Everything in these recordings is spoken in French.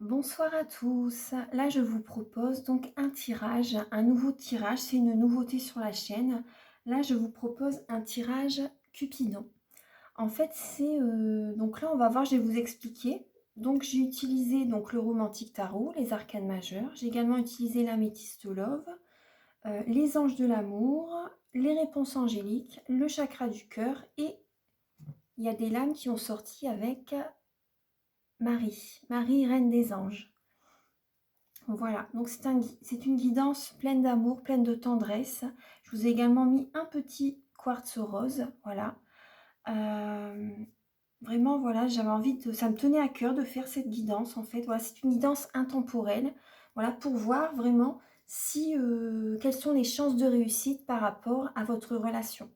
Bonsoir à tous. Là, je vous propose donc un tirage, un nouveau tirage. C'est une nouveauté sur la chaîne. Là, je vous propose un tirage Cupidon. En fait, donc là, on va voir, je vais vous expliquer. Donc, j'ai utilisé donc le romantique tarot, les arcanes majeures. J'ai également utilisé l'améthyste love, les anges de l'amour, les réponses angéliques, le chakra du cœur et il y a des lames qui ont sorti avec Marie, Marie, reine des anges. Voilà, donc c'est une guidance pleine d'amour, pleine de tendresse. Je vous ai également mis un petit quartz rose, voilà. Euh, Vraiment, voilà, j'avais envie ça me tenait à cœur de faire cette guidance, en fait. Voilà, c'est une guidance intemporelle, voilà, pour voir vraiment quelles sont les chances de réussite par rapport à votre relation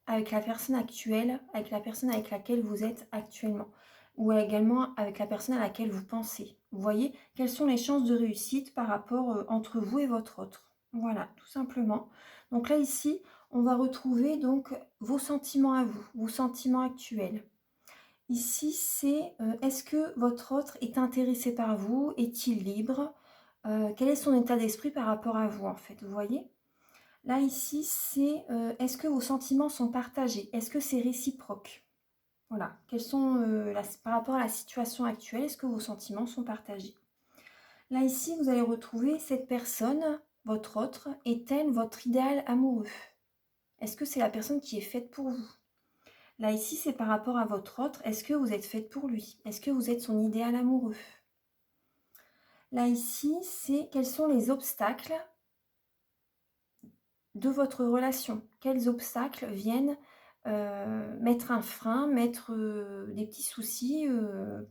avec la personne actuelle, avec la personne avec laquelle vous êtes actuellement, ou également avec la personne à laquelle vous pensez. Vous voyez, quelles sont les chances de réussite par rapport entre vous et votre autre. Voilà, tout simplement. Donc là, ici, on va retrouver donc vos sentiments à vous, vos sentiments actuels. Ici, c'est est-ce que votre autre est intéressé par vous? Est-il libre? Quel est son état d'esprit par rapport à vous, en fait? Vous voyez? Là, ici, c'est est-ce que vos sentiments sont partagés? Est-ce que c'est réciproque? Voilà. Par rapport à la situation actuelle, est-ce que vos sentiments sont partagés? Là, ici, vous allez retrouver cette personne, votre autre, est-elle votre idéal amoureux? Est-ce que c'est la personne qui est faite pour vous? Là, ici, c'est par rapport à votre autre. Est-ce que vous êtes faite pour lui? Est-ce que vous êtes son idéal amoureux? Là, ici, c'est quels sont les obstacles de votre relation. Quels obstacles viennent mettre un frein, mettre des petits soucis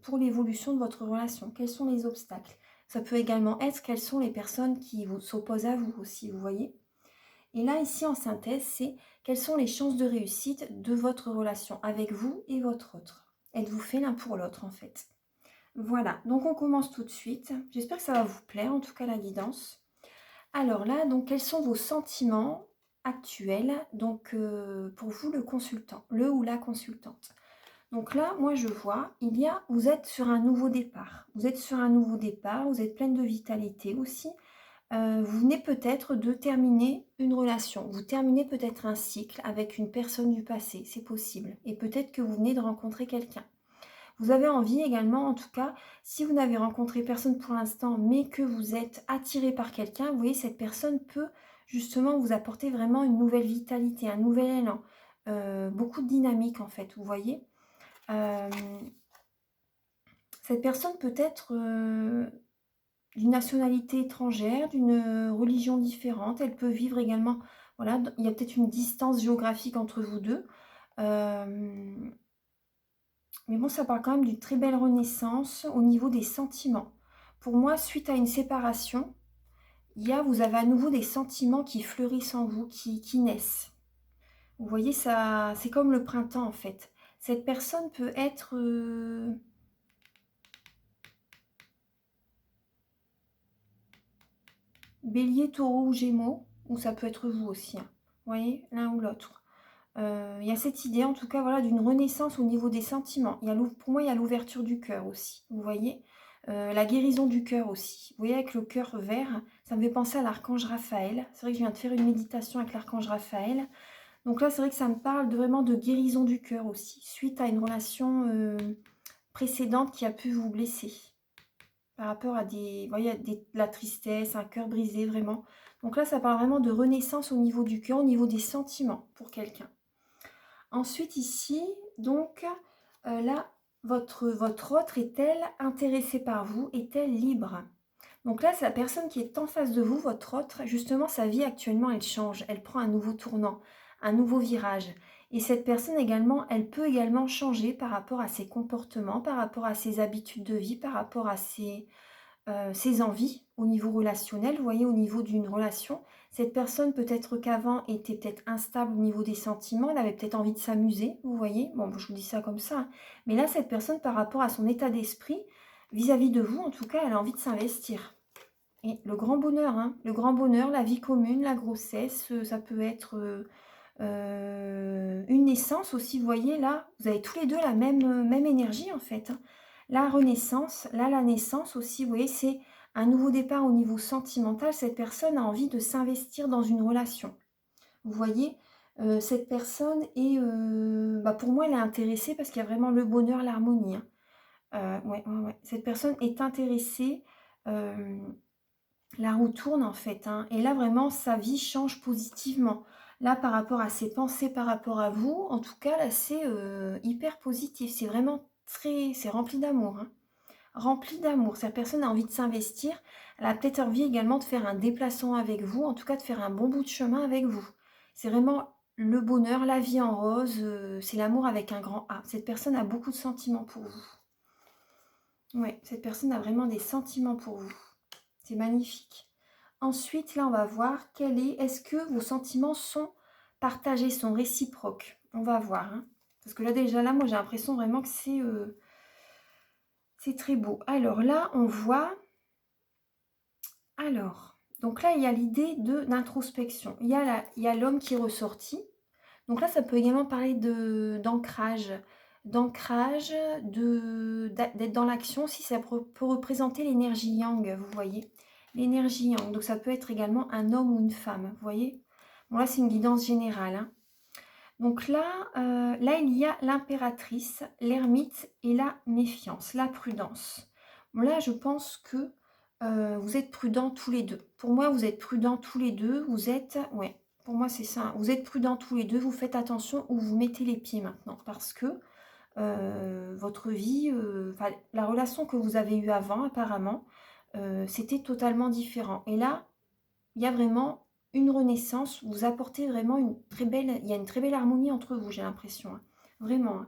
pour l'évolution de votre relation? Quels sont les obstacles? Ça peut également être quelles sont les personnes qui s'opposent à vous aussi, vous voyez? Et là, ici, en synthèse, c'est quelles sont les chances de réussite de votre relation avec vous et votre autre? Êtes-vous fait l'un pour l'autre, en fait? Voilà, donc on commence tout de suite. J'espère que ça va vous plaire, en tout cas la guidance. Alors là, donc, quels sont vos sentiments actuels, donc pour vous le consultant, le ou la consultante? Donc là, moi je vois, vous êtes sur un nouveau départ. Vous êtes sur un nouveau départ, vous êtes pleine de vitalité aussi. Vous venez peut-être de terminer une relation. Vous terminez peut-être un cycle avec une personne du passé, c'est possible. Et peut-être que vous venez de rencontrer quelqu'un. Vous avez envie également, en tout cas, si vous n'avez rencontré personne pour l'instant, mais que vous êtes attiré par quelqu'un, vous voyez, cette personne peut justement vous apporter vraiment une nouvelle vitalité, un nouvel élan, beaucoup de dynamique en fait, vous voyez. Euh, Cette personne peut être d'une nationalité étrangère, d'une religion différente, elle peut vivre également, voilà, il y a peut-être une distance géographique entre vous deux. Euh, Mais bon, ça parle quand même d'une très belle renaissance au niveau des sentiments. Pour moi, suite à une séparation, vous avez à nouveau des sentiments qui fleurissent en vous, qui naissent. Vous voyez, ça, c'est comme le printemps en fait. Cette personne peut être bélier, taureau ou gémeaux, ou ça peut être vous aussi, hein. Vous voyez, l'un ou l'autre. Il y a cette idée, en tout cas, voilà, d'une renaissance au niveau des sentiments. Pour moi, il y a l'ouverture du cœur aussi, vous voyez. La guérison du cœur aussi. Vous voyez, avec le cœur vert, ça me fait penser à l'archange Raphaël. C'est vrai que je viens de faire une méditation avec l'archange Raphaël. Donc là, c'est vrai que ça me parle vraiment de guérison du cœur aussi, suite à une relation précédente qui a pu vous blesser. Par rapport à vous voyez, la tristesse, un cœur brisé, vraiment. Donc là, ça parle vraiment de renaissance au niveau du cœur, au niveau des sentiments pour quelqu'un. Ensuite, ici, donc, là, votre autre est-elle intéressée par vous? Est-elle libre? Donc là, c'est la personne qui est en face de vous, votre autre. Justement, sa vie actuellement, elle change. Elle prend un nouveau tournant, un nouveau virage. Et cette personne également, elle peut également changer par rapport à ses comportements, par rapport à ses habitudes de vie, par rapport à ses envies au niveau relationnel. Vous voyez, au niveau d'une relation, cette personne peut-être qu'avant était peut-être instable au niveau des sentiments, elle avait peut-être envie de s'amuser, vous voyez. Bon, je vous dis ça comme ça, hein. Mais là, cette personne, par rapport à son état d'esprit, vis-à-vis de vous, en tout cas, elle a envie de s'investir. Et le grand bonheur, hein, le grand bonheur, la vie commune, la grossesse, ça peut être une naissance aussi, vous voyez, là, vous avez tous les deux la même énergie, en fait, hein. La renaissance, là, la naissance aussi, vous voyez, c'est un nouveau départ au niveau sentimental. Cette personne a envie de s'investir dans une relation. Vous voyez, cette personne est, bah, pour moi, elle est intéressée parce qu'il y a vraiment le bonheur, l'harmonie, hein. Ouais, ouais, ouais. Cette personne est intéressée, la roue tourne en fait, hein, et là vraiment sa vie change positivement. Là par rapport à ses pensées, par rapport à vous, en tout cas là c'est, hyper positif. C'est vraiment c'est rempli d'amour, hein. Rempli d'amour. Cette personne a envie de s'investir. Elle a peut-être envie également de faire un déplacement avec vous, en tout cas de faire un bon bout de chemin avec vous. C'est vraiment le bonheur, la vie en rose, c'est l'amour avec un grand A. Cette personne a beaucoup de sentiments pour vous. Ouais, cette personne a vraiment des sentiments pour vous. C'est magnifique. Ensuite, là, on va voir est-ce que vos sentiments sont partagés, sont réciproques. On va voir, hein. Parce que là, déjà, là, moi, j'ai l'impression vraiment que c'est très beau. Alors là, on voit... Alors, donc là, il y a l'idée d'introspection. Il y a l'homme qui est ressorti. Donc là, ça peut également parler d'ancrage. D'ancrage, d'être dans l'action, si ça peut représenter l'énergie yang, vous voyez. L'énergie yang, donc ça peut être également un homme ou une femme, vous voyez. Bon là, c'est une guidance générale, hein. Donc là, là, il y a l'impératrice, l'ermite et la méfiance, la prudence. Bon là, je pense que vous êtes prudents tous les deux. Pour moi, vous êtes prudents tous les deux. Vous êtes, ouais, pour moi, c'est ça. Vous êtes prudents tous les deux. Vous faites attention où vous mettez les pieds maintenant. Parce que votre vie, la relation que vous avez eue avant, apparemment, c'était totalement différent. Et là, il y a vraiment une renaissance. Vous apportez vraiment une très belle... Il y a une très belle harmonie entre vous, j'ai l'impression, hein. Vraiment,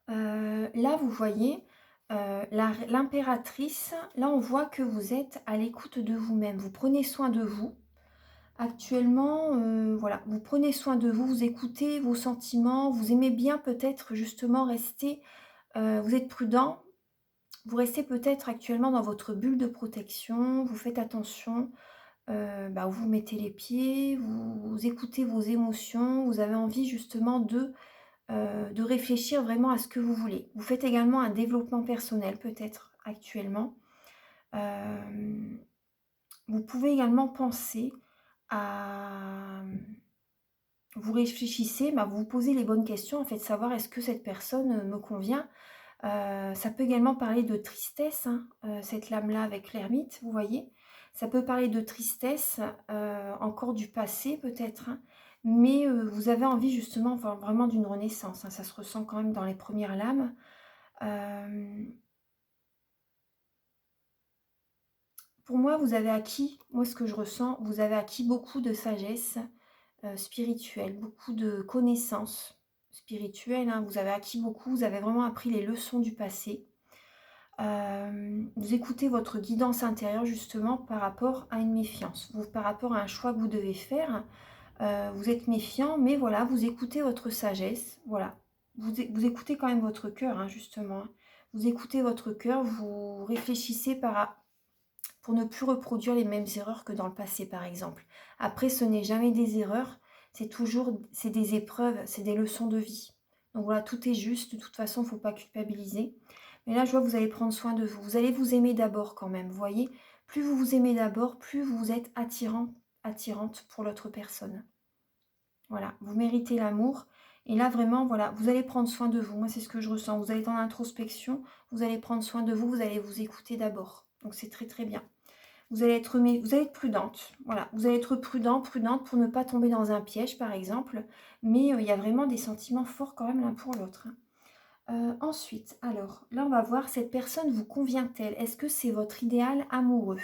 hein. Là, vous voyez, l'impératrice, là, on voit que vous êtes à l'écoute de vous-même. Vous prenez soin de vous. Actuellement, voilà, vous prenez soin de vous, vous écoutez vos sentiments, vous aimez bien peut-être justement rester, vous êtes prudent, vous restez peut-être actuellement dans votre bulle de protection, vous faites attention bah, où vous mettez les pieds, vous écoutez vos émotions, vous avez envie justement de réfléchir vraiment à ce que vous voulez. Vous faites également un développement personnel peut-être actuellement. Vous pouvez également penser à... Vous réfléchissez, bah, vous vous posez les bonnes questions, en fait, savoir est-ce que cette personne me convient. Ça peut également parler de tristesse, hein, cette lame-là avec l'ermite, vous voyez. Ça peut parler de tristesse, encore du passé peut-être, hein, mais vous avez envie justement vraiment d'une renaissance, hein, ça se ressent quand même dans les premières lames. Pour moi, vous avez acquis, moi ce que je ressens, vous avez acquis beaucoup de sagesse spirituelle, beaucoup de connaissances spirituelles, hein, vous avez acquis beaucoup, vous avez vraiment appris les leçons du passé. Vous écoutez votre guidance intérieure justement par rapport à une méfiance, par rapport à un choix que vous devez faire. Vous êtes méfiant, mais voilà, vous écoutez votre sagesse, voilà. Vous écoutez quand même votre cœur, hein, justement. Vous écoutez votre cœur, vous réfléchissez pour ne plus reproduire les mêmes erreurs que dans le passé, par exemple. Après, ce n'est jamais des erreurs, c'est des épreuves, c'est des leçons de vie. Donc voilà, tout est juste, de toute façon, il ne faut pas culpabiliser. Mais là, je vois que vous allez prendre soin de vous. Vous allez vous aimer d'abord quand même, vous voyez. Plus vous vous aimez d'abord, plus vous êtes attirante pour l'autre personne. Voilà, vous méritez l'amour. Et là, vraiment, voilà, vous allez prendre soin de vous. Moi, c'est ce que je ressens. Vous allez être en introspection, vous allez prendre soin de vous, vous allez vous écouter d'abord. Donc, c'est très, très bien. Vous allez être prudente. Voilà, vous allez être prudente pour ne pas tomber dans un piège, par exemple. Mais il y a vraiment des sentiments forts quand même l'un pour l'autre, hein. Ensuite, alors, là, on va voir, cette personne vous convient-elle? Est-ce que c'est votre idéal amoureux?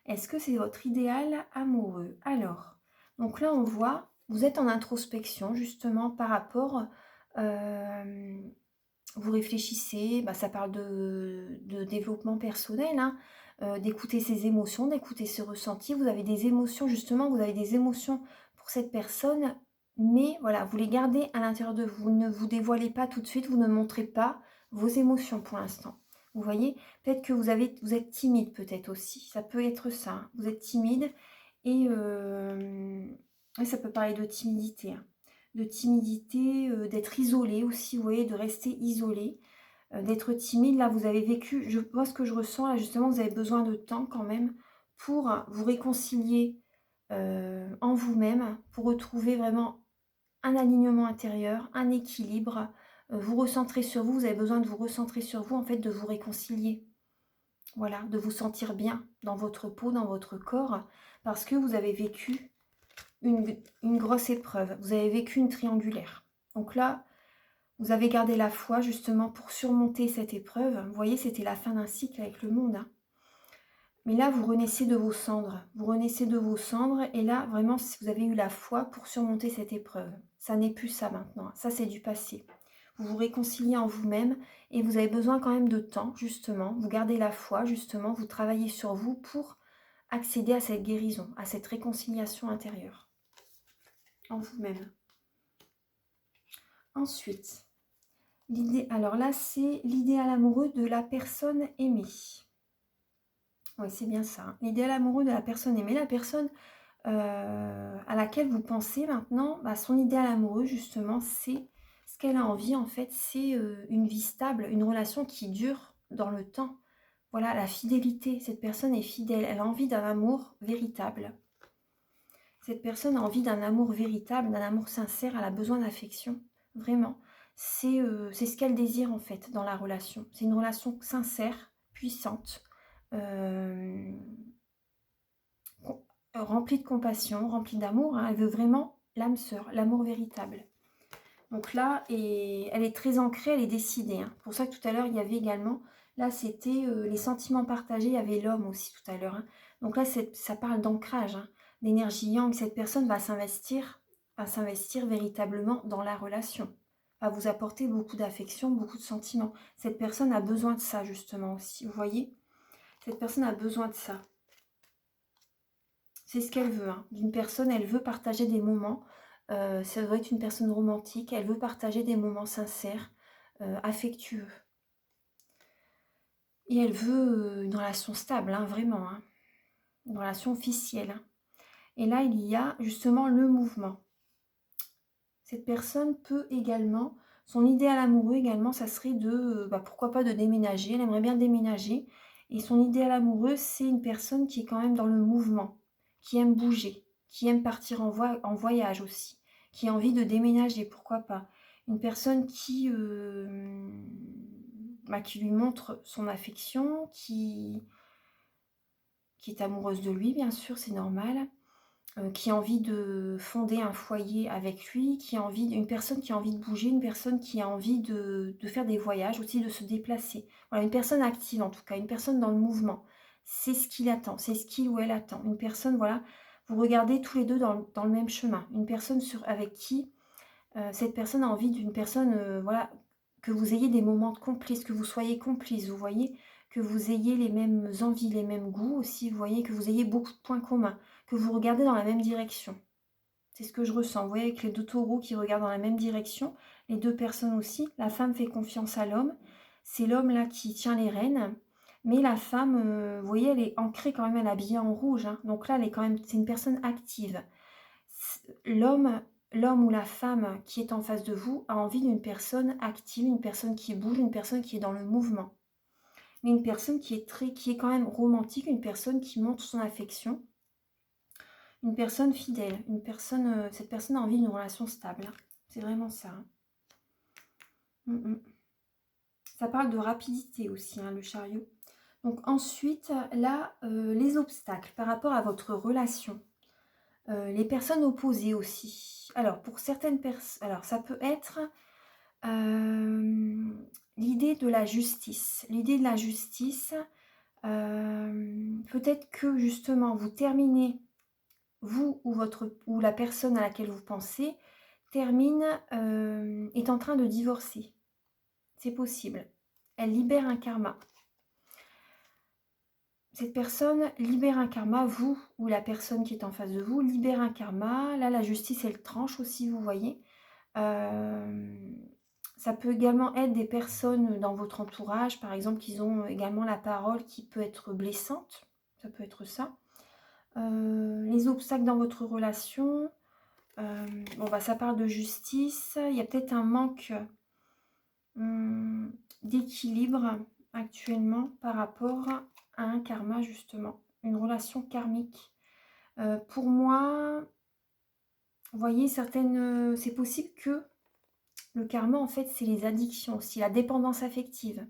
Est-ce que c'est votre idéal amoureux? Alors, donc là, on voit, vous êtes en introspection, justement, par rapport... vous réfléchissez, bah, ça parle de développement personnel, hein, d'écouter ses émotions, d'écouter ses ressentis. Vous avez des émotions, justement, vous avez des émotions pour cette personne, mais voilà, vous les gardez à l'intérieur de vous. Vous ne vous dévoilez pas tout de suite, vous ne montrez pas vos émotions pour l'instant. Vous voyez, peut-être que vous êtes timide peut-être aussi, ça peut être ça, hein. Vous êtes timide et ça peut parler de timidité, hein. de timidité, d'être isolé aussi, vous voyez, de rester isolé, d'être timide. Là, vous avez vécu, moi ce que je ressens là justement, vous avez besoin de temps quand même pour vous réconcilier en vous-même, pour retrouver vraiment un alignement intérieur, un équilibre, vous recentrer sur vous. Vous avez besoin de vous recentrer sur vous, en fait, de vous réconcilier. Voilà, de vous sentir bien dans votre peau, dans votre corps, parce que vous avez vécu une grosse épreuve. Vous avez vécu une triangulaire. Donc là, vous avez gardé la foi justement pour surmonter cette épreuve. Vous voyez, c'était la fin d'un cycle avec le monde, hein. Mais là, vous renaissez de vos cendres. Vous renaissez de vos cendres. Et là, vraiment, si vous avez eu la foi pour surmonter cette épreuve. Ça n'est plus ça maintenant. Ça, c'est du passé. Vous vous réconciliez en vous-même. Et vous avez besoin quand même de temps, justement. Vous gardez la foi, justement. Vous travaillez sur vous pour accéder à cette guérison, à cette réconciliation intérieure. En vous-même. Ensuite, alors là, c'est l'idéal amoureux de la personne aimée. Oui, c'est bien ça, hein. L'idéal amoureux de la personne aimée, la personne à laquelle vous pensez maintenant, son idéal amoureux, justement, c'est ce qu'elle a envie, en fait, c'est une vie stable, une relation qui dure dans le temps. Voilà, la fidélité. Cette personne est fidèle, elle a envie d'un amour véritable. Cette personne a envie d'un amour véritable, d'un amour sincère, elle a besoin d'affection, vraiment. C'est ce qu'elle désire, en fait, dans la relation. C'est une relation sincère, puissante, remplie de compassion, remplie d'amour, hein. Elle veut vraiment l'âme sœur, l'amour véritable. Donc là, elle est très ancrée, elle est décidée, hein. Pour ça que tout à l'heure, il y avait également, là c'était les sentiments partagés, il y avait l'homme aussi tout à l'heure, hein. Donc là, ça parle d'ancrage, hein, d'énergie yang. Cette personne va s'investir véritablement dans la relation, va vous apporter beaucoup d'affection, beaucoup de sentiments. Cette personne a besoin de ça justement aussi, vous voyez. Cette personne a besoin de ça. C'est ce qu'elle veut, hein. D'une personne, elle veut partager des moments. Ça doit être une personne romantique. Elle veut partager des moments sincères, affectueux. Et elle veut une relation stable, hein, vraiment, hein. Une relation officielle, hein. Et là, il y a justement le mouvement. Cette personne peut également, son idéal amoureux également, ça serait de, pourquoi pas de déménager. Elle aimerait bien déménager. Et son idéal amoureux, c'est une personne qui est quand même dans le mouvement, qui aime bouger, qui aime partir en voyage aussi, qui a envie de déménager, pourquoi pas. Une personne qui lui montre son affection, qui est amoureuse de lui, bien sûr, c'est normal. Qui a envie de fonder un foyer avec lui, une personne qui a envie de bouger, une personne qui a envie de faire des voyages, aussi de se déplacer. Voilà, une personne active en tout cas, une personne dans le mouvement. C'est ce qu'il attend, c'est ce qu'il ou elle attend. Une personne, voilà, vous regardez tous les deux dans le même chemin. Une personne avec qui cette personne a envie d'une personne, voilà, que vous ayez des moments de complices, que vous soyez complices, vous voyez, que vous ayez les mêmes envies, les mêmes goûts aussi, vous voyez, que vous ayez beaucoup de points communs, que vous regardez dans la même direction. C'est ce que je ressens, vous voyez, avec les deux taureaux qui regardent dans la même direction, les deux personnes aussi. La femme fait confiance à l'homme, c'est l'homme là qui tient les rênes, mais la femme, vous voyez, elle est ancrée quand même, elle est habillée en rouge, hein. Donc là, c'est une personne active. L'homme ou la femme qui est en face de vous a envie d'une personne active, une personne qui bouge, une personne qui est dans le mouvement. Mais une personne qui est quand même romantique, une personne qui montre son affection, une personne fidèle, cette personne a envie d'une relation stable. C'est vraiment ça, hein. Ça parle de rapidité aussi, hein, le chariot. Donc ensuite, là, les obstacles par rapport à votre relation. Les personnes opposées aussi. Alors, pour certaines personnes, alors ça peut être l'idée de la justice. L'idée de la justice, peut-être que justement vous terminez, vous ou la personne à laquelle vous pensez, est en train de divorcer. C'est possible. Elle libère un karma. Cette personne libère un karma, vous ou la personne qui est en face de vous libère un karma. Là, la justice, elle tranche aussi, vous voyez. Ça peut également être des personnes dans votre entourage, par exemple, qui ont également la parole qui peut être blessante. Ça peut être ça. Les obstacles dans votre relation. Bon, bah, ça parle de justice. Il y a peut-être un manque d'équilibre actuellement par rapport à un karma, justement. Une relation karmique. Pour moi, vous voyez, c'est possible que le karma, en fait, c'est les addictions aussi, la dépendance affective.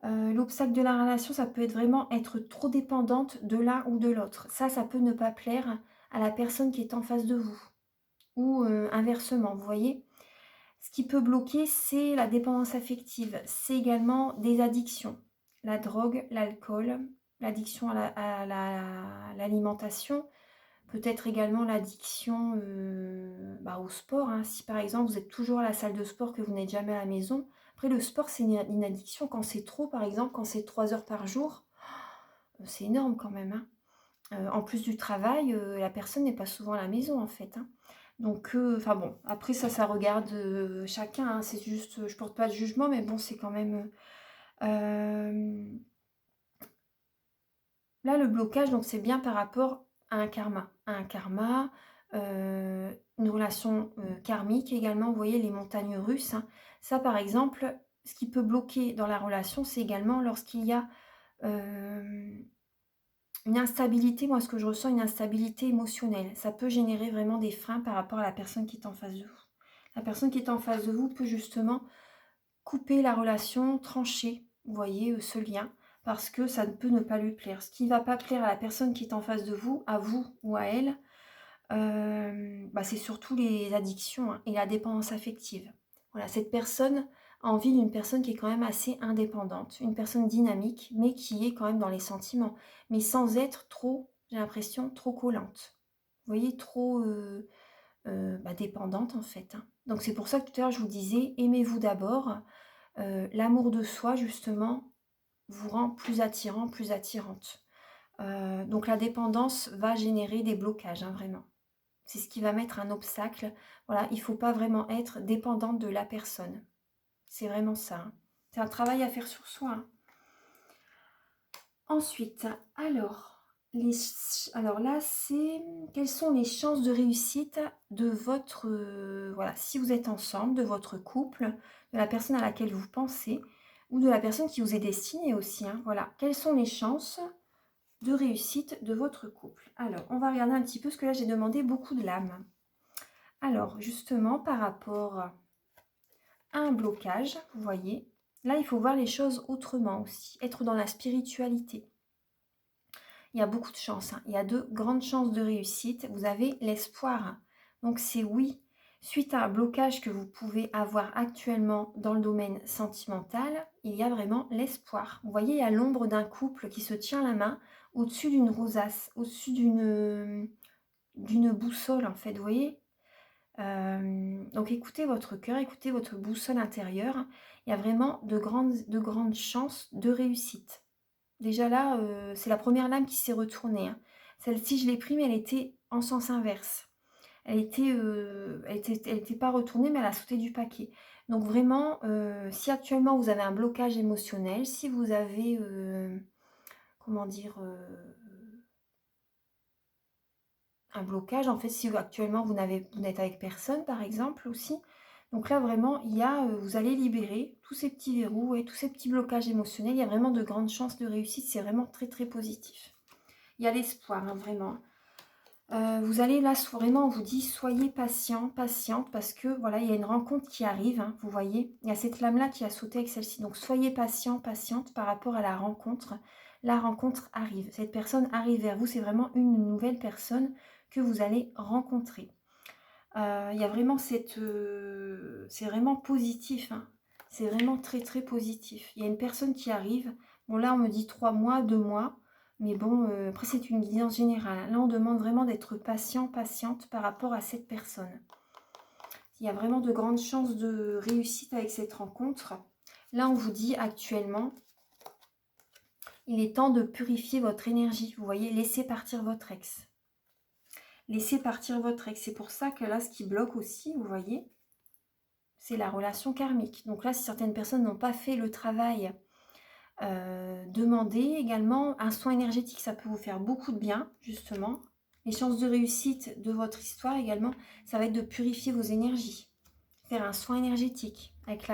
L'obstacle de la relation, ça peut être vraiment être trop dépendante de l'un ou de l'autre. Ça peut ne pas plaire à la personne qui est en face de vous. Ou inversement, vous voyez. Ce qui peut bloquer, c'est la dépendance affective. C'est également des addictions. La drogue, l'alcool, l'addiction à l'alimentation. Peut-être également l'addiction au sport. Hein. Si par exemple vous êtes toujours à la salle de sport, que vous n'êtes jamais à la maison. Après le sport c'est une addiction quand c'est trop, par exemple quand c'est 3 heures par jour. C'est énorme quand même. Hein. En plus du travail, la personne n'est pas souvent à la maison en fait. Hein. Donc, enfin bon, après ça regarde chacun. Hein. C'est juste, je porte pas de jugement, mais bon c'est quand même... là le blocage, donc c'est bien par rapport à un karma. Une relation karmique également, vous voyez les montagnes russes. Hein. Ça par exemple, ce qui peut bloquer dans la relation, c'est également lorsqu'il y a une instabilité, moi ce que je ressens, une instabilité émotionnelle. Ça peut générer vraiment des freins par rapport à la personne qui est en face de vous. La personne qui est en face de vous peut justement couper la relation, trancher, vous voyez, ce lien, parce que ça ne peut ne pas lui plaire. Ce qui ne va pas plaire à la personne qui est en face de vous, à vous ou à elle, c'est surtout les addictions hein, et la dépendance affective. Voilà, cette personne a envie d'une personne qui est quand même assez indépendante, une personne dynamique, mais qui est quand même dans les sentiments, mais sans être trop, j'ai l'impression, trop collante. Vous voyez, trop dépendante en fait. Hein. Donc c'est pour ça que tout à l'heure je vous disais, aimez-vous d'abord. L'amour de soi, justement, vous rend plus attirant, plus attirante. Donc la dépendance va générer des blocages, hein, vraiment. C'est ce qui va mettre un obstacle. Voilà, il ne faut pas vraiment être dépendante de la personne. C'est vraiment ça. Hein. C'est un travail à faire sur soi. Hein. Ensuite, alors là, c'est quelles sont les chances de réussite de votre... voilà, si vous êtes ensemble, de votre couple, de la personne à laquelle vous pensez, ou de la personne qui vous est destinée aussi. Hein, voilà, quelles sont les chances de réussite de votre couple? Alors, on va regarder un petit peu, parce que là, j'ai demandé beaucoup de l'âme. Alors, justement, par rapport à un blocage, vous voyez, là, il faut voir les choses autrement aussi, être dans la spiritualité. Il y a beaucoup de chance, hein. Il y a de grandes chances de réussite. Vous avez l'espoir. Donc c'est oui. Suite à un blocage que vous pouvez avoir actuellement dans le domaine sentimental, il y a vraiment l'espoir. Vous voyez, il y a l'ombre d'un couple qui se tient la main au-dessus d'une rosace, au-dessus d'une boussole en fait, vous voyez. Donc écoutez votre cœur, écoutez votre boussole intérieure. Il y a vraiment de grandes chances de réussite. Déjà là, c'est la première lame qui s'est retournée. Hein. Celle-ci, je l'ai prise, mais elle était en sens inverse. Elle était pas retournée, mais elle a sauté du paquet. Donc vraiment, si actuellement vous avez un blocage émotionnel, si vous avez, comment dire, un blocage, en fait, si actuellement vous n'êtes avec personne, par exemple, aussi. Donc là, vraiment, vous allez libérer tous ces petits verrous et tous ces petits blocages émotionnels. Il y a vraiment de grandes chances de réussite. C'est vraiment très, très positif. Il y a l'espoir, hein, vraiment. Vous allez là, vraiment, on vous dit, soyez patient, patiente, parce que voilà, il y a une rencontre qui arrive, hein, vous voyez. Il y a cette lame-là qui a sauté avec celle-ci. Donc, soyez patient, patiente par rapport à la rencontre. La rencontre arrive. Cette personne arrive vers vous. C'est vraiment une nouvelle personne que vous allez rencontrer. Il y a vraiment c'est vraiment positif. Hein. C'est vraiment très, très positif. Il y a une personne qui arrive. Bon, là, on me dit 3 mois, 2 mois. Mais bon, après, c'est une guidance générale. Là, on demande vraiment d'être patient, patiente par rapport à cette personne. Il y a vraiment de grandes chances de réussite avec cette rencontre. Là, on vous dit actuellement, il est temps de purifier votre énergie. Vous voyez, laissez partir votre ex. Laissez partir votre ex. C'est pour ça que là, ce qui bloque aussi, vous voyez, c'est la relation karmique. Donc là, si certaines personnes n'ont pas fait le travail, demandez également un soin énergétique. Ça peut vous faire beaucoup de bien, justement. Les chances de réussite de votre histoire également, ça va être de purifier vos énergies. Faire un soin énergétique avec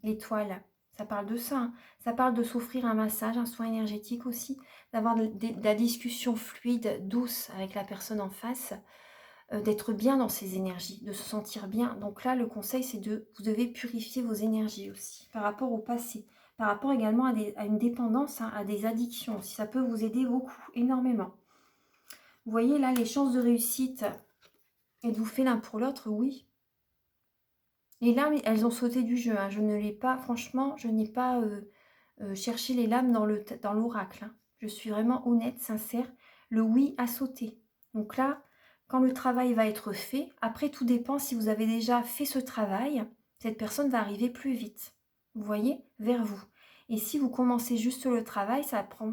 l'étoile. Ça parle de ça, hein. Ça parle de s'offrir un massage, un soin énergétique aussi, d'avoir de la discussion fluide, douce avec la personne en face, d'être bien dans ses énergies, de se sentir bien. Donc là, le conseil, c'est vous devez purifier vos énergies aussi par rapport au passé, par rapport également à une dépendance, hein, à des addictions aussi. Ça peut vous aider beaucoup, énormément. Vous voyez là, les chances de réussite, êtes-vous fait l'un pour l'autre? Oui. Les lames, elles ont sauté du jeu, hein. Je ne l'ai pas, franchement, je n'ai pas cherché les lames dans l'oracle, hein. Je suis vraiment honnête, sincère. Le oui a sauté. Donc là, quand le travail va être fait, après tout dépend si vous avez déjà fait ce travail, cette personne va arriver plus vite, vous voyez, vers vous. Et si vous commencez juste le travail,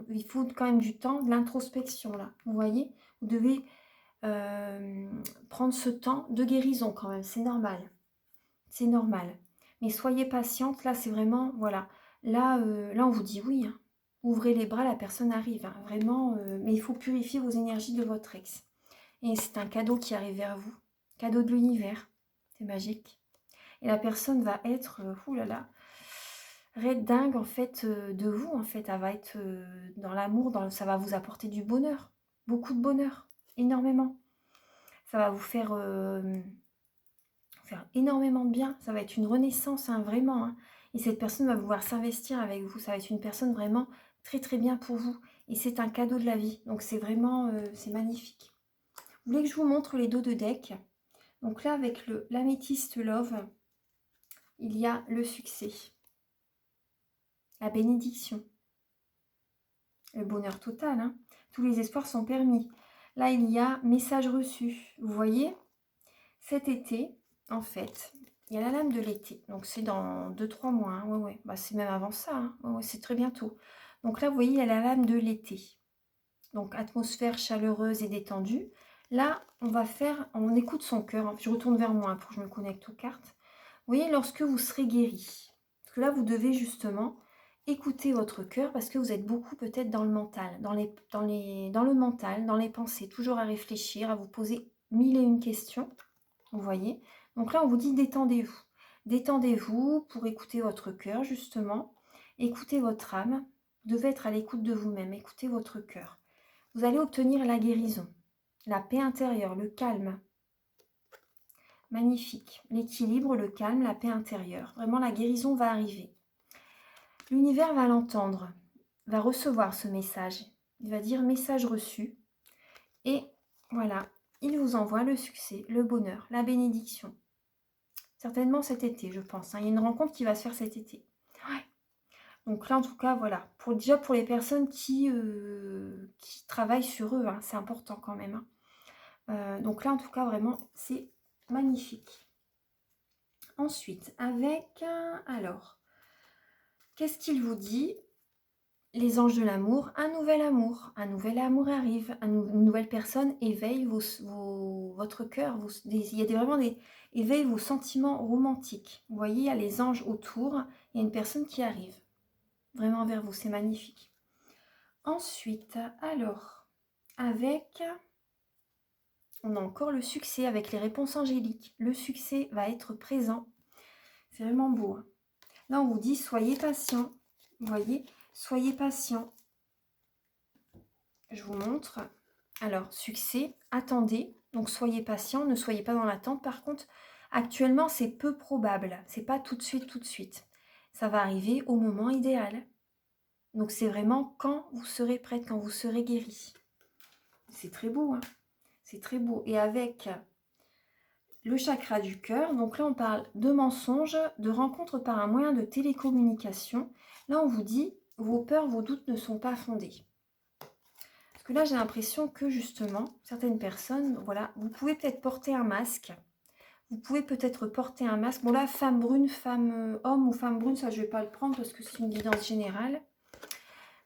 il faut quand même du temps, de l'introspection là, vous voyez. Vous devez prendre ce temps de guérison quand même, c'est normal. C'est normal. Mais soyez patiente, là c'est vraiment, voilà. Là on vous dit oui, hein. Ouvrez les bras, la personne arrive, hein. Vraiment, mais il faut purifier vos énergies de votre ex. Et c'est un cadeau qui arrive vers vous. Cadeau de l'univers. C'est magique. Et la personne va être, oulala, raide dingue en fait de vous, en fait. Elle va être dans l'amour, ça va vous apporter du bonheur. Beaucoup de bonheur. Énormément. Ça va vous faire énormément de bien. Ça va être une renaissance, hein, vraiment, hein. Et cette personne va vouloir s'investir avec vous. Ça va être une personne vraiment très très bien pour vous. Et c'est un cadeau de la vie. Donc c'est vraiment, c'est magnifique. Vous voulez que je vous montre les dos de deck? Donc là, avec l'améthyste love, il y a le succès, la bénédiction, le bonheur total, hein. Tous les espoirs sont permis. Là, il y a message reçu. Vous voyez, cet été, en fait, il y a la lame de l'été. Donc, c'est dans 2-3 mois, hein. Ouais, ouais. Bah, c'est même avant ça, hein. Ouais, ouais, c'est très bientôt. Donc là, vous voyez, il y a la lame de l'été. Donc, atmosphère chaleureuse et détendue. Là, on écoute son cœur. Je retourne vers moi pour que je me connecte aux cartes. Vous voyez, lorsque vous serez guéri. Parce que là, vous devez justement écouter votre cœur parce que vous êtes beaucoup peut-être dans le mental, dans le mental, dans les pensées, toujours à réfléchir, à vous poser mille et une questions. Vous voyez? Donc là, on vous dit détendez-vous. Détendez-vous pour écouter votre cœur, justement. Écoutez votre âme. Vous devez être à l'écoute de vous-même. Écoutez votre cœur. Vous allez obtenir la guérison, la paix intérieure, le calme. Magnifique. L'équilibre, le calme, la paix intérieure. Vraiment, la guérison va arriver. L'univers va l'entendre, va recevoir ce message. Il va dire message reçu. Et voilà, il vous envoie le succès, le bonheur, la bénédiction. Certainement cet été, je pense, hein. Il y a une rencontre qui va se faire cet été. Ouais. Donc là, en tout cas, voilà. Déjà pour les personnes qui travaillent sur eux, hein, c'est important quand même, hein. Donc là, en tout cas, vraiment, c'est magnifique. Ensuite, alors, qu'est-ce qu'il vous dit? Les anges de l'amour, un nouvel amour arrive, une nouvelle personne éveille votre cœur, il y a éveille vos sentiments romantiques. Vous voyez, il y a les anges autour, il y a une personne qui arrive vraiment vers vous, c'est magnifique. Ensuite, alors, on a encore le succès avec les réponses angéliques. Le succès va être présent, c'est vraiment beau, hein. Là, on vous dit, soyez patient, vous voyez, soyez patient. Je vous montre. Alors, succès, attendez. Donc, soyez patient, ne soyez pas dans l'attente. Par contre, actuellement, c'est peu probable. C'est pas tout de suite, tout de suite. Ça va arriver au moment idéal. Donc, c'est vraiment quand vous serez prête, quand vous serez guéri. C'est très beau, hein. C'est très beau. Et avec le chakra du cœur, donc là, on parle de mensonges, de rencontres par un moyen de télécommunication. Là, on vous dit, vos peurs, vos doutes ne sont pas fondés. Parce que là, j'ai l'impression que justement, certaines personnes, voilà, vous pouvez peut-être porter un masque. Vous pouvez peut-être porter un masque. Bon là, femme brune, femme homme ou femme brune, ça je ne vais pas le prendre parce que c'est une guidance générale.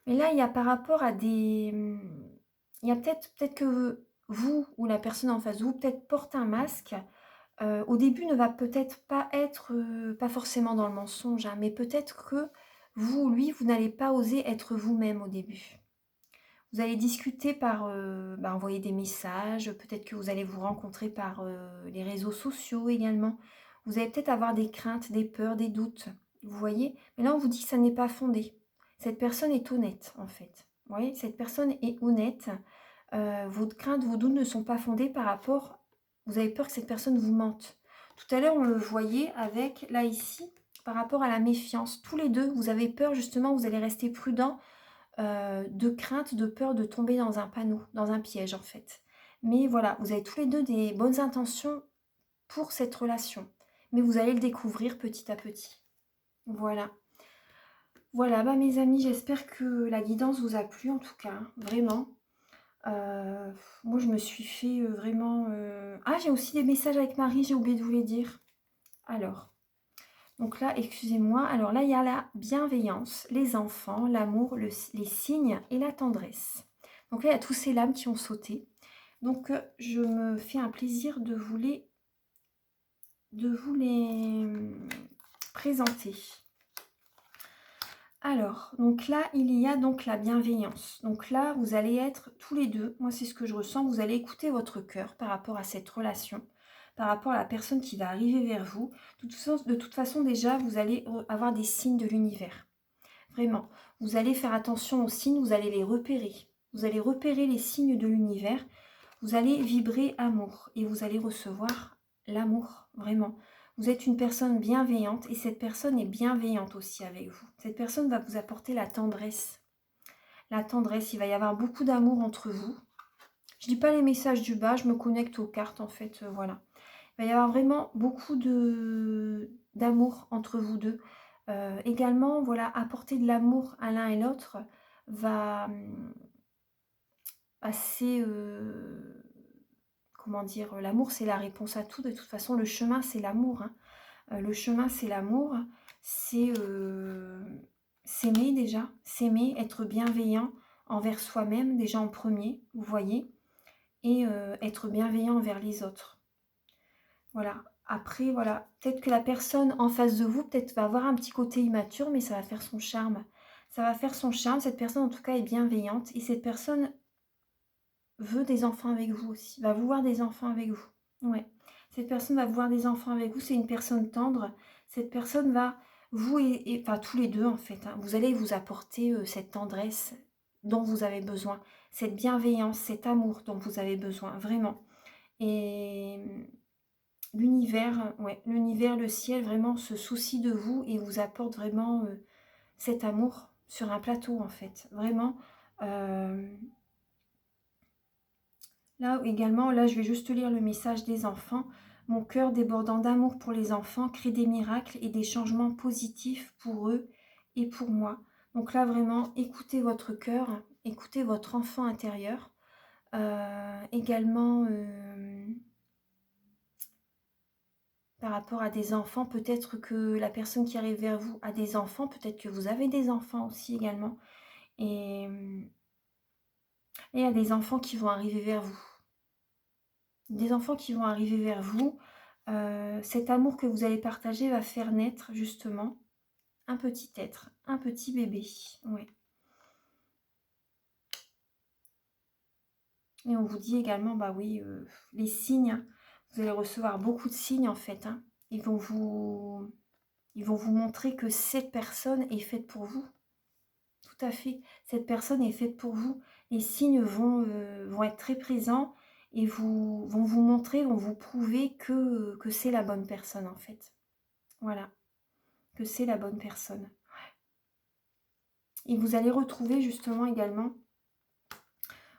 Mais là, il y a par rapport à des... Il y a peut-être que vous ou la personne en face de vous, peut-être porte un masque. Au début, ne va peut-être pas être, pas forcément dans le mensonge, hein, mais peut-être que vous ou lui, vous n'allez pas oser être vous-même au début. Vous allez discuter par, envoyer des messages, peut-être que vous allez vous rencontrer par, les réseaux sociaux également. Vous allez peut-être avoir des craintes, des peurs, des doutes, vous voyez? Mais là, on vous dit que ça n'est pas fondé. Cette personne est honnête, en fait. Vous voyez? Cette personne est honnête. Vos craintes, vos doutes ne sont pas fondés par rapport vous avez peur que cette personne vous mente. Tout à l'heure, on le voyait avec, là, ici, par rapport à la méfiance. Tous les 2, vous avez peur justement, vous allez rester prudent, de crainte, de peur de tomber dans un panneau, dans un piège en fait. Mais voilà, vous avez tous les 2 des bonnes intentions pour cette relation. Mais vous allez le découvrir petit à petit. Voilà. Voilà, bah mes amis, j'espère que la guidance vous a plu en tout cas, hein, vraiment. Heu, Moi je me suis fait, vraiment, ah j'ai aussi des messages avec Marie, j'ai oublié de vous les dire. Alors, donc là, excusez-moi, alors là, il y a la bienveillance, les enfants, l'amour, les signes et la tendresse. Donc là, il y a tous ces lames qui ont sauté. Donc, je me fais un plaisir de vous les présenter. Alors, donc là, il y a donc la bienveillance. Donc là, vous allez être tous les 2, moi c'est ce que je ressens, vous allez écouter votre cœur par rapport à cette relation, par rapport à la personne qui va arriver vers vous. De toute façon, déjà, vous allez avoir des signes de l'univers. Vraiment, vous allez faire attention aux signes, vous allez les repérer. Vous allez repérer les signes de l'univers, vous allez vibrer amour et vous allez recevoir l'amour, vraiment. Vous êtes une personne bienveillante et cette personne est bienveillante aussi avec vous. Cette personne va vous apporter la tendresse. La tendresse, il va y avoir beaucoup d'amour entre vous. Je ne lis pas les messages du bas, je me connecte aux cartes en fait, voilà. Il va y avoir vraiment beaucoup d'amour entre vous deux. Également, voilà, apporter de l'amour à l'un et l'autre va assez... comment dire, l'amour c'est la réponse à tout. De toute façon, le chemin c'est l'amour, hein. Le chemin c'est l'amour, c'est s'aimer déjà, s'aimer, être bienveillant envers soi-même déjà en premier, vous voyez, et être bienveillant envers les autres. Voilà. Après, voilà, peut-être que la personne en face de vous, peut-être va avoir un petit côté immature, mais ça va faire son charme. Ça va faire son charme. Cette personne, en tout cas, est bienveillante. Et cette personne veut des enfants avec vous aussi. Va vouloir des enfants avec vous. Ouais. Cette personne va vouloir des enfants avec vous. C'est une personne tendre. Cette personne va, vous enfin tous les deux, en fait, hein, vous allez vous apporter cette tendresse dont vous avez besoin. Cette bienveillance, cet amour dont vous avez besoin. Vraiment. Et l'univers, ouais, l'univers, le ciel vraiment se soucie de vous et vous apporte vraiment cet amour sur un plateau en fait. Vraiment. euh, Là également, là je vais juste lire le message des enfants. Mon cœur débordant d'amour pour les enfants crée des miracles et des changements positifs pour eux et pour moi. Donc là vraiment, écoutez votre cœur, écoutez votre enfant intérieur. Également, par rapport à des enfants, peut-être que la personne qui arrive vers vous a des enfants, peut-être que vous avez des enfants aussi également. Et il y a des enfants qui vont arriver vers vous. Des enfants qui vont arriver vers vous. Cet amour que vous allez partager va faire naître justement un petit être, un petit bébé. Ouais. Et on vous dit également, bah oui, les signes, vous allez recevoir beaucoup de signes en fait, hein. Ils vont vous montrer que cette personne est faite pour vous. Tout à fait. Cette personne est faite pour vous. Les signes vont être très présents et vont vous montrer, vont vous prouver que c'est la bonne personne en fait. Voilà, que c'est la bonne personne. Et vous allez retrouver justement également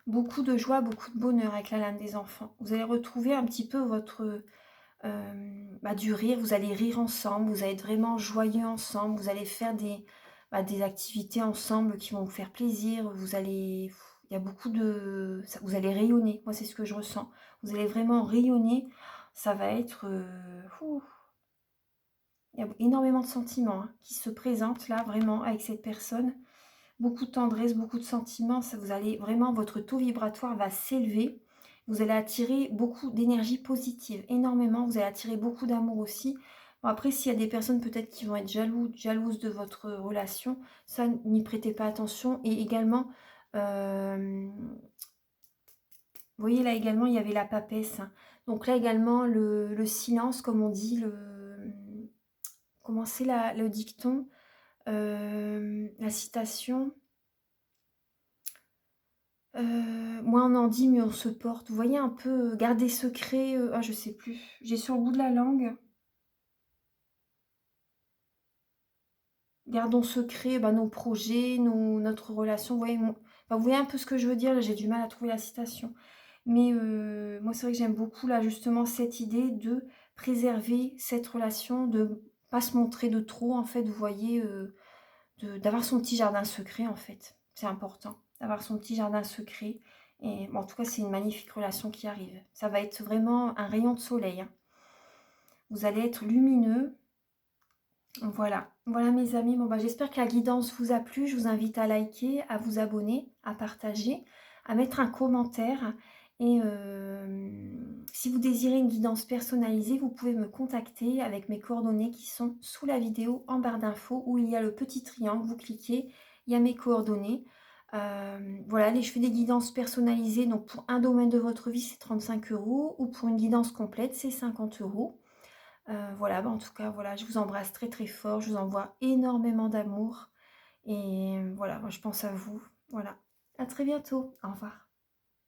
beaucoup de joie, beaucoup de bonheur avec la lame des enfants. Vous allez retrouver un petit peu votre... du rire, vous allez rire ensemble, vous allez être vraiment joyeux ensemble, vous allez faire des activités ensemble qui vont vous faire plaisir, il y a beaucoup de... vous allez rayonner, moi c'est ce que je ressens. Vous allez vraiment rayonner, ça va être... il y a énormément de sentiments hein, qui se présentent là vraiment avec cette personne. Beaucoup de tendresse, beaucoup de sentiments, ça, vous allez vraiment, votre taux vibratoire va s'élever. Vous allez attirer beaucoup d'énergie positive, énormément. Vous allez attirer beaucoup d'amour aussi. Bon, après, s'il y a des personnes peut-être qui vont être jalouses de votre relation, ça, n'y prêtez pas attention. Et également, Vous voyez là également, il y avait la papesse. Donc là également, le silence, comme on dit, comment c'est le dicton, la citation. Moins on en dit, mieux on se porte. Vous voyez un peu, garder secret, ah je sais plus, j'ai sur le bout de la langue. Gardons secret, bah, nos projets, notre relation. Vous voyez, bah, vous voyez un peu ce que je veux dire, là j'ai du mal à trouver la citation. Mais moi c'est vrai que j'aime beaucoup là justement cette idée de préserver cette relation, de pas se montrer de trop en fait, vous voyez, d'avoir son petit jardin secret en fait. C'est important d'avoir son petit jardin secret. Et bon, en tout cas, c'est une magnifique relation qui arrive. Ça va être vraiment un rayon de soleil, hein. Vous allez être lumineux. Voilà, voilà mes amis. Bon, bah, j'espère que la guidance vous a plu. Je vous invite à liker, à vous abonner, à partager, à mettre un commentaire. Et si vous désirez une guidance personnalisée, vous pouvez me contacter avec mes coordonnées qui sont sous la vidéo en barre d'infos où il y a le petit triangle. Vous cliquez, il y a mes coordonnées. Voilà, je fais des guidances personnalisées. Donc pour un domaine de votre vie, c'est 35 € ou pour une guidance complète, c'est 50 €. Voilà, bah, en tout cas, voilà, je vous embrasse très très fort, je vous envoie énormément d'amour et voilà, moi je pense à vous. Voilà, à très bientôt, au revoir.